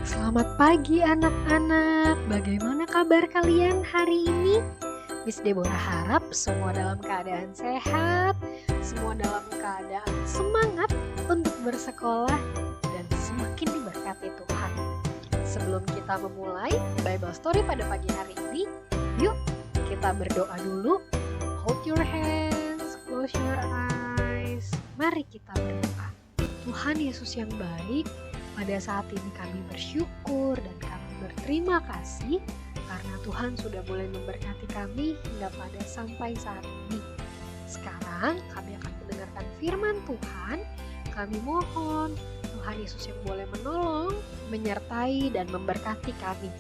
Selamat pagi anak-anak, bagaimana kabar kalian hari ini? Miss Deborah harap semua dalam keadaan sehat, semua dalam keadaan semangat untuk bersekolah dan semakin diberkati Tuhan. Sebelum kita memulai Bible Story pada pagi hari ini, yuk kita berdoa dulu. Hold your hands, close your eyes. Mari kita berdoa. Tuhan Yesus yang baik, pada saat ini kami bersyukur dan kami berterima kasih karena Tuhan sudah boleh memberkati kami hingga pada sampai saat ini. Sekarang kami akan mendengarkan firman Tuhan. Kami mohon Tuhan Yesus yang boleh menolong, menyertai dan memberkati kami.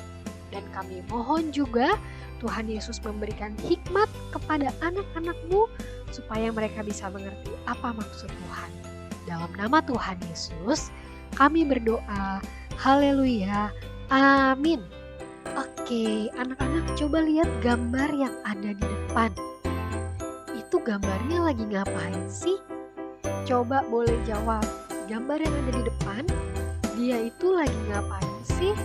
Dan kami mohon juga Tuhan Yesus memberikan hikmat kepada anak-anak-Mu supaya mereka bisa mengerti apa maksud Tuhan. Dalam nama Tuhan Yesus, kami berdoa, haleluya, amin. Oke, anak-anak coba lihat gambar yang ada di depan. Itu gambarnya lagi ngapain sih? Coba boleh jawab, gambar yang ada di depan, dia itu lagi ngapain sih?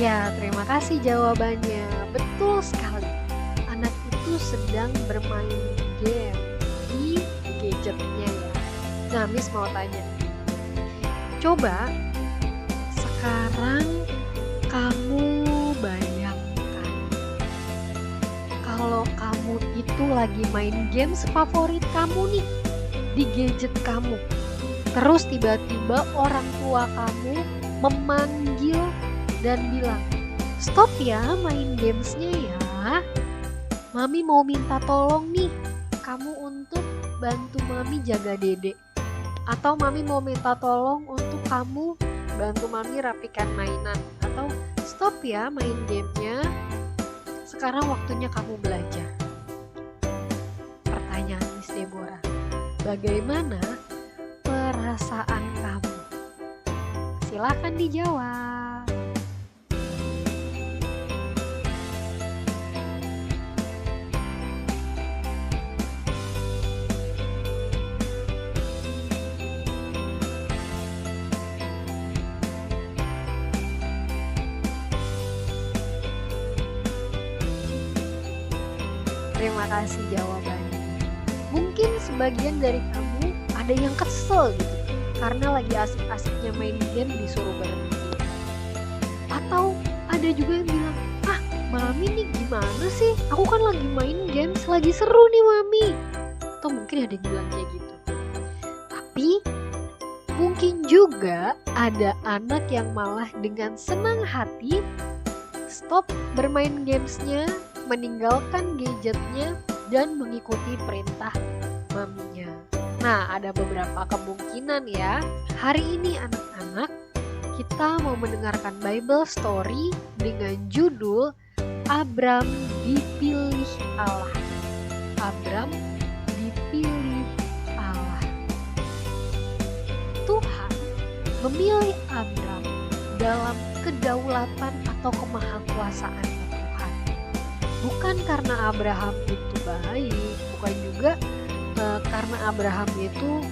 Ya, terima kasih jawabannya. Betul sekali. Anak itu sedang bermain game di gadgetnya ya. Nah, Miss mau tanya. Coba sekarang kamu bayangkan kalau kamu itu lagi main games favorit kamu nih di gadget kamu. Terus tiba-tiba orang tua kamu memanggil dan bilang, stop ya main gamesnya ya. Mami mau minta tolong nih, kamu untuk bantu mami jaga dedek. Atau mami mau minta tolong untuk kamu bantu mami rapikan mainan. Atau stop ya main gamenya, sekarang waktunya kamu belajar. Pertanyaan Miss Deborah, bagaimana perasaan kamu? Silakan dijawab. Terima kasih jawabannya. Mungkin sebagian dari kamu ada yang kesel gitu karena lagi asik-asiknya main game disuruh berhenti. Atau ada juga yang bilang, mami nih gimana sih? Aku kan lagi main games, lagi seru nih mami. Atau mungkin ada yang bilang kayak gitu. Tapi mungkin juga ada anak yang malah dengan senang hati stop bermain gamesnya, meninggalkan gadgetnya dan mengikuti perintah maminya. Nah, ada beberapa kemungkinan ya. Hari ini anak-anak, kita mau mendengarkan Bible Story dengan judul Abram dipilih Allah. Abram dipilih Allah. Tuhan memilih Abram dalam kedaulatan atau kemahakuasaan Tuhan. Bukan karena Abraham itu baik, bukan juga karena Abraham itu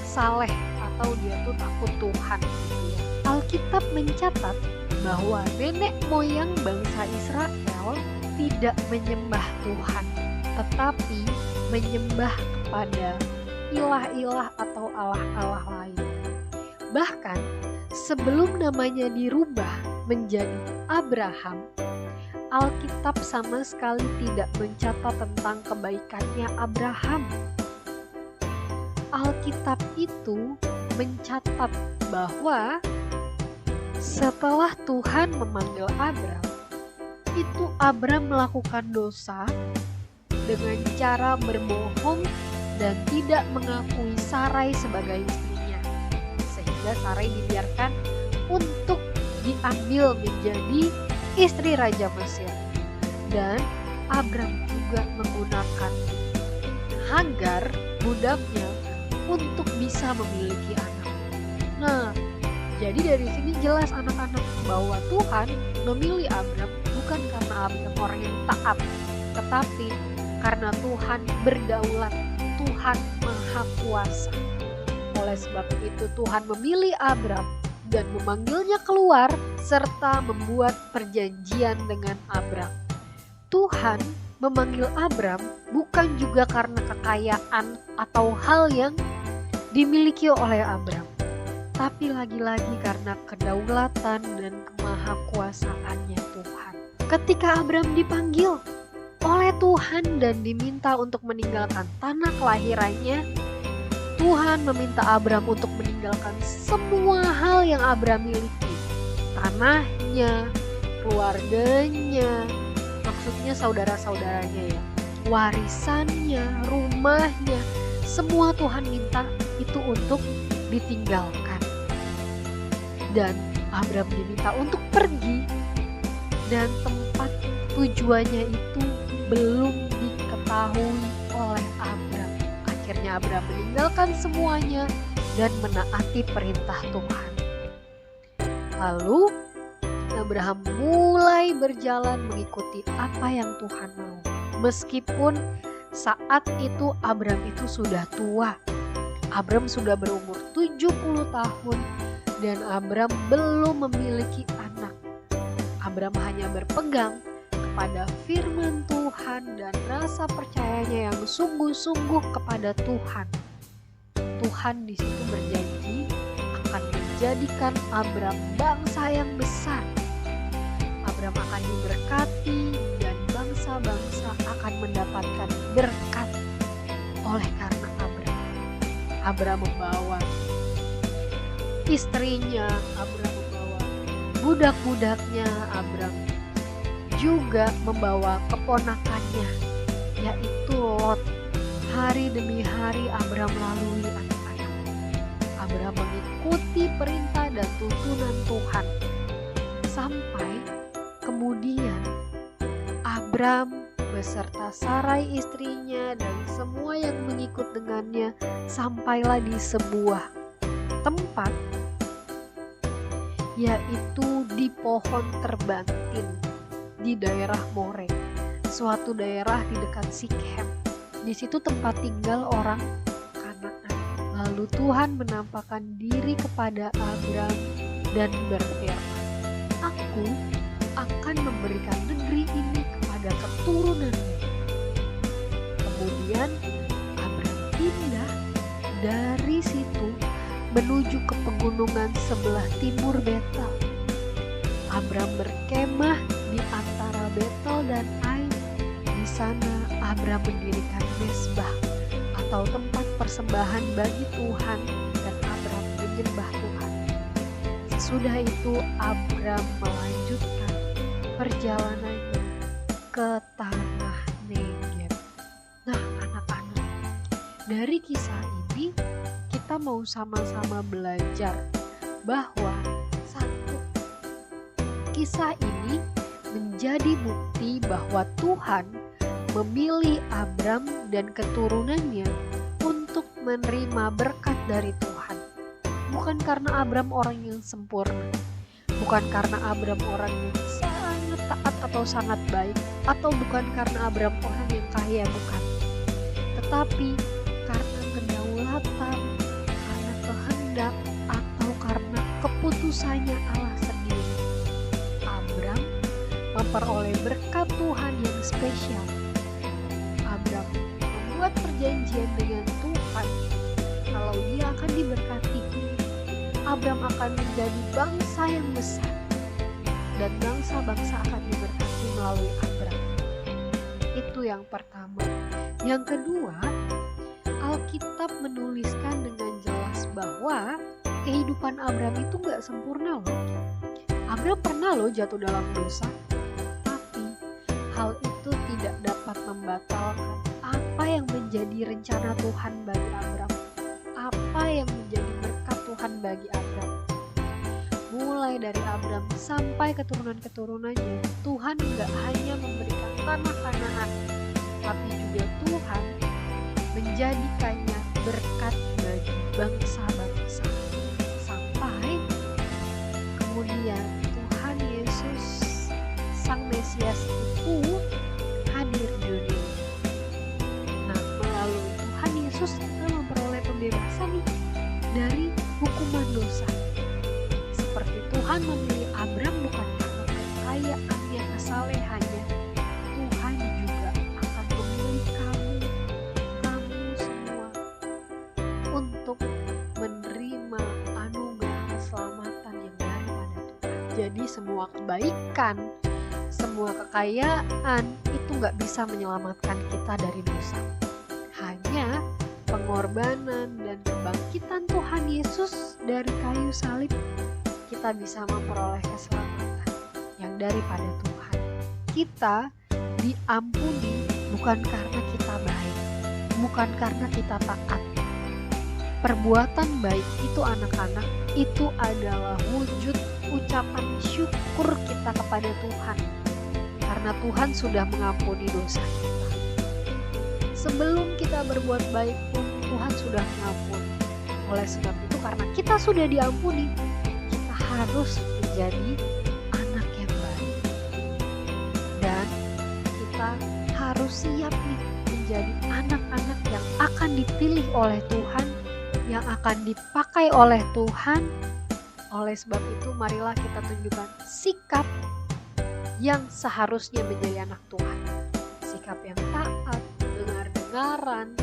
saleh atau dia tuh takut Tuhan gitu ya. Alkitab mencatat bahwa nenek moyang bangsa Israel tidak menyembah Tuhan, tetapi menyembah kepada ilah-ilah atau allah-allah lain. Bahkan sebelum namanya dirubah menjadi Abraham, Alkitab sama sekali tidak mencatat tentang kebaikannya Abraham. Alkitab itu mencatat bahwa setelah Tuhan memanggil Abram, itu Abram melakukan dosa dengan cara berbohong dan tidak mengakui Sarai sebagai istrinya. Sehingga Sarai dibiarkan untuk diambil menjadi istri Raja Mesir. Dan Abram juga menggunakan Hagar, budaknya, untuk bisa memiliki anak. Nah, Jadi dari sini jelas anak-anak bahwa Tuhan memilih Abram bukan karena Abram orang yang taat, tetapi karena Tuhan berdaulat, Tuhan Maha Kuasa. Oleh sebab itu Tuhan memilih Abram dan memanggilnya keluar serta membuat perjanjian dengan Abram. Tuhan memanggil Abram bukan juga karena kekayaan atau hal yang dimiliki oleh Abram, tapi lagi-lagi karena kedaulatan dan kemahakuasaannya Tuhan. Ketika Abram dipanggil oleh Tuhan dan diminta untuk meninggalkan tanah kelahirannya, Tuhan meminta Abram untuk meninggalkan semua hal yang Abram miliki. Tanahnya, keluarganya, maksudnya saudara-saudaranya ya, warisannya, rumahnya, semua Tuhan minta itu untuk ditinggalkan. Dan Abram diminta untuk pergi, dan tempat tujuannya itu belum diketahui oleh Abram. Akhirnya Abram meninggalkan semuanya dan menaati perintah Tuhan. Lalu Abraham mulai berjalan mengikuti apa yang Tuhan mau. Meskipun saat itu Abram itu sudah tua. Abram sudah berumur 70 tahun dan Abram belum memiliki anak. Abram hanya berpegang kepada firman Tuhan dan rasa percayanya yang sungguh-sungguh kepada Tuhan. Tuhan di situ berjanji akan menjadikan Abram bangsa yang besar. Abram akan diberkati dan bangsa-bangsa akan mendapatkan berkat oleh karena Abram membawa istrinya, Abram membawa budak-budaknya, Abram juga membawa keponakannya, yaitu Lot. Hari demi hari Abram lalui anak-anak. Abram mengikuti perintah dan tuntunan Tuhan. Sampai kemudian Abram beserta Sarai istrinya dan semua yang mengikut dengannya sampailah di sebuah tempat, yaitu di pohon terbantin di daerah More, suatu daerah di dekat Sikhem. Di situ tempat tinggal orang Kanaan. Lalu Tuhan menampakkan diri kepada Abram dan berfirman, "Aku akan memberikan negeri ini kepada keturunanmu." Kemudian Abram pindah dari situ menuju ke pegunungan sebelah timur Betel. Abram berkemah di antara Betel dan Ai. Di sana Abram mendirikan mezbah atau tempat persembahan bagi Tuhan dan Abram menyembah Tuhan. Sesudah itu Abram melanjutkan perjalanannya ke tanah Negeb. Nah, anak-anak, dari kisah ini kita mau sama-sama belajar bahwa kisah ini menjadi bukti bahwa Tuhan memilih Abram dan keturunannya untuk menerima berkat dari Tuhan. Bukan karena Abram orang yang sempurna, bukan karena Abram orang yang sangat taat atau sangat baik, atau bukan karena Abram orang yang kaya, bukan. Tetapi karena kedaulatan, karena kehendak, atau karena keputusannya Allah sendiri. Abram memperoleh berkat Tuhan yang spesial. Abram membuat perjanjian dengan Tuhan kalau dia akan diberkati. Abram akan menjadi bangsa yang besar dan bangsa-bangsa akan diberkati melalui Abram. Itu yang pertama. Yang kedua, Alkitab menuliskan dengan jelas bahwa kehidupan Abram itu gak sempurna loh. Abram pernah loh jatuh dalam dosa, tapi hal itu tidak dapat membatalkan apa yang menjadi rencana Tuhan bagi Abram, apa yang menjadi berkat Tuhan bagi Abram. Mulai dari Abram sampai keturunan-keturunannya, Tuhan gak hanya memberikan tanah Kanaan, tapi juga Tuhan menjadikannya berkat bagi bangsa-bangsa. Sampai ya Tuhan Yesus Sang Mesias itu hadir di dunia. Nah, melalui Tuhan Yesus kita memperoleh pembebasan nih dari hukuman dosa. Seperti Tuhan memilih Abram bukan karena kekayaannya, kesalehannya, Tuhan juga akan memilih kamu semua untuk menerima anugerah keselamatan yang daripada Tuhan. Jadi semua kebaikan, semua kekayaan itu gak bisa menyelamatkan kita dari dosa. Hanya pengorbanan dan kebangkitan Tuhan Yesus dari kayu salib, kita bisa memperoleh keselamatan yang daripada Tuhan. Kita diampuni bukan karena kita baik, bukan karena kita taat. Perbuatan baik itu anak-anak, itu adalah wujud ucapan syukur kita kepada Tuhan. Karena Tuhan sudah mengampuni dosa kita. Sebelum kita berbuat baik pun Tuhan sudah mengampuni. Oleh sebab itu karena kita sudah diampuni, kita harus menjadi anak yang baik. Dan kita harus siap nih menjadi anak-anak yang akan dipilih oleh Tuhan, yang akan dipakai oleh Tuhan. Oleh sebab itu marilah kita tunjukkan sikap yang seharusnya menjadi anak Tuhan. Sikap yang taat, dengar-dengaran,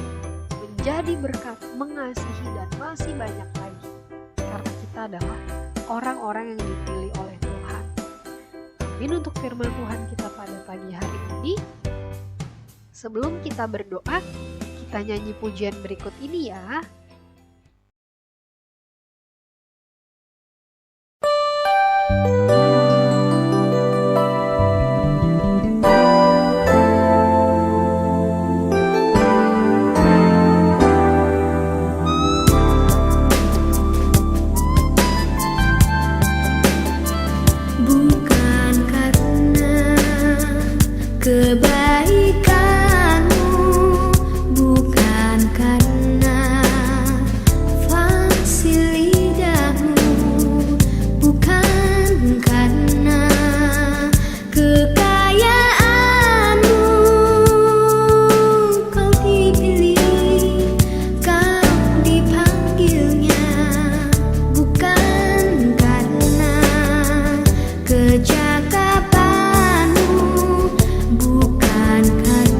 menjadi berkat, mengasihi, dan masih banyak lagi. Karena kita adalah orang-orang yang dipilih oleh Tuhan. Amin untuk firman Tuhan kita pada pagi hari ini. Sebelum kita berdoa, kita nyanyi pujian berikut ini ya. Bukan karena kebaikanmu, bukan karena fasih lidahmu, bukan karena kekayaanmu, kau dipilih, kau dipanggilnya, bukan karena kecakapanmu, bukan karena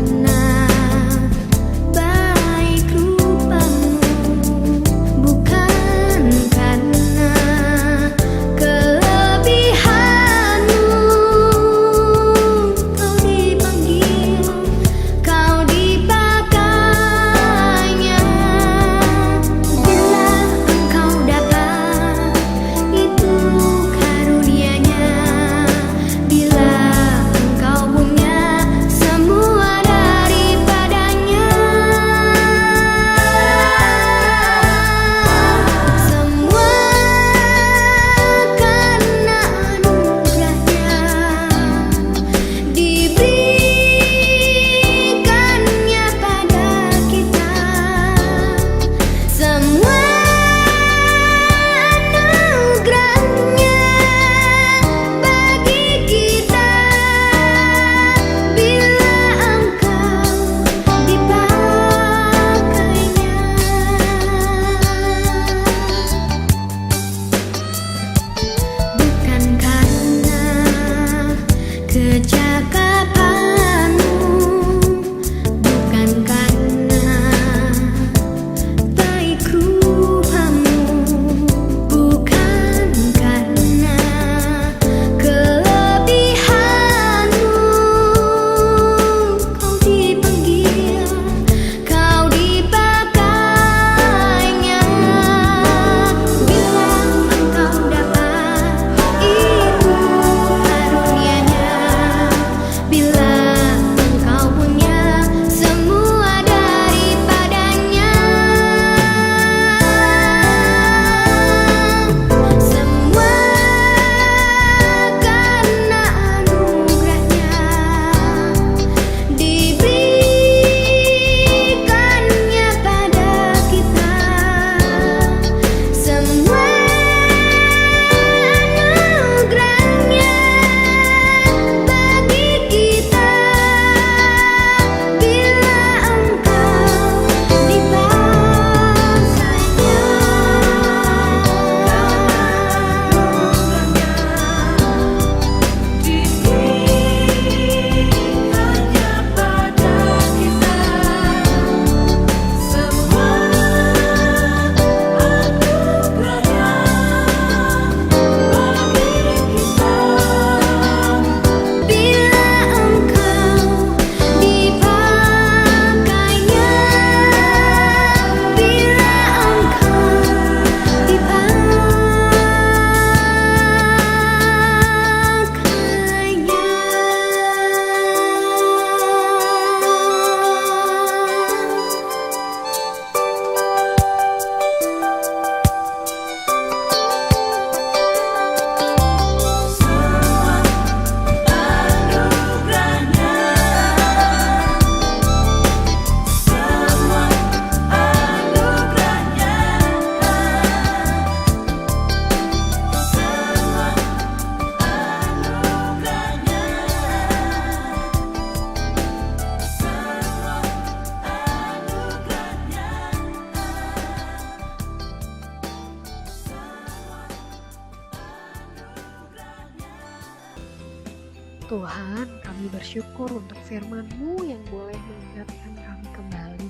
Tuhan, kami bersyukur untuk firman-Mu yang boleh mengingatkan kami kembali,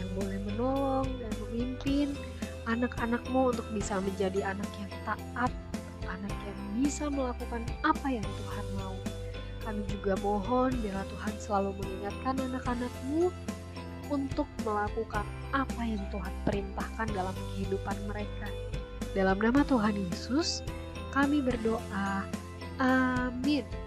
yang boleh menolong dan memimpin anak-anak-Mu untuk bisa menjadi anak yang taat, anak yang bisa melakukan apa yang Tuhan mau. Kami juga mohon biarlah Tuhan selalu mengingatkan anak-anak-Mu untuk melakukan apa yang Tuhan perintahkan dalam kehidupan mereka. Dalam nama Tuhan Yesus, kami berdoa. Amin.